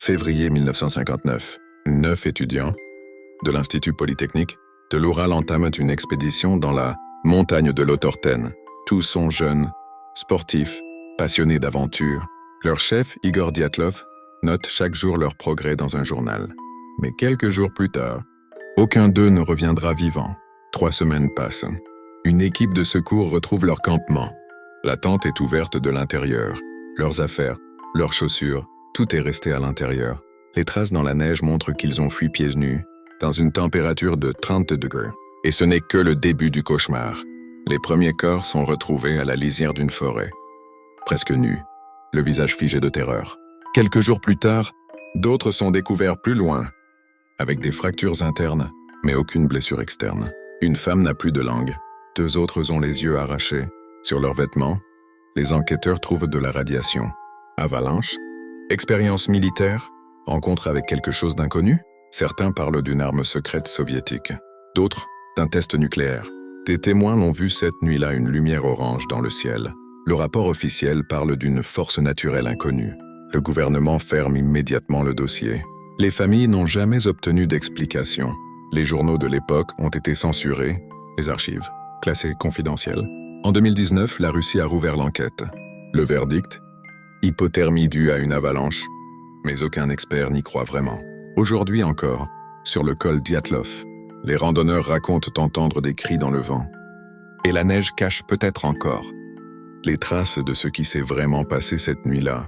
Février 1959. 9 étudiants de l'Institut Polytechnique de l'Oural entament une expédition dans la montagne de l'Autorten. Tous sont jeunes, sportifs, passionnés d'aventure. Leur chef, Igor Dyatlov, note chaque jour leur progrès dans un journal. Mais quelques jours plus tard, aucun d'eux ne reviendra vivant. 3 semaines passent. Une équipe de secours retrouve leur campement. La tente est ouverte de l'intérieur. Leurs affaires, leurs chaussures, tout est resté à l'intérieur. Les traces dans la neige montrent qu'ils ont fui pieds nus, dans une température de 30 degrés. Et ce n'est que le début du cauchemar. Les premiers corps sont retrouvés à la lisière d'une forêt. Presque nus, le visage figé de terreur. Quelques jours plus tard, d'autres sont découverts plus loin, avec des fractures internes, mais aucune blessure externe. Une femme n'a plus de langue. 2 autres ont les yeux arrachés. Sur leurs vêtements, les enquêteurs trouvent de la radiation. Avalanche, expérience militaire, rencontre avec quelque chose d'inconnu. Certains parlent d'une arme secrète soviétique, d'autres d'un test nucléaire. Des témoins ont vu cette nuit-là une lumière orange dans le ciel. Le rapport officiel parle d'une force naturelle inconnue. Le gouvernement ferme immédiatement le dossier. Les familles n'ont jamais obtenu d'explication. Les journaux de l'époque ont été censurés, les archives classées confidentielles. En 2019, la Russie a rouvert l'enquête. Le verdict ? Hypothermie due à une avalanche, mais aucun expert n'y croit vraiment. Aujourd'hui encore, sur le col Dyatlov, les randonneurs racontent entendre des cris dans le vent. Et la neige cache peut-être encore les traces de ce qui s'est vraiment passé cette nuit-là.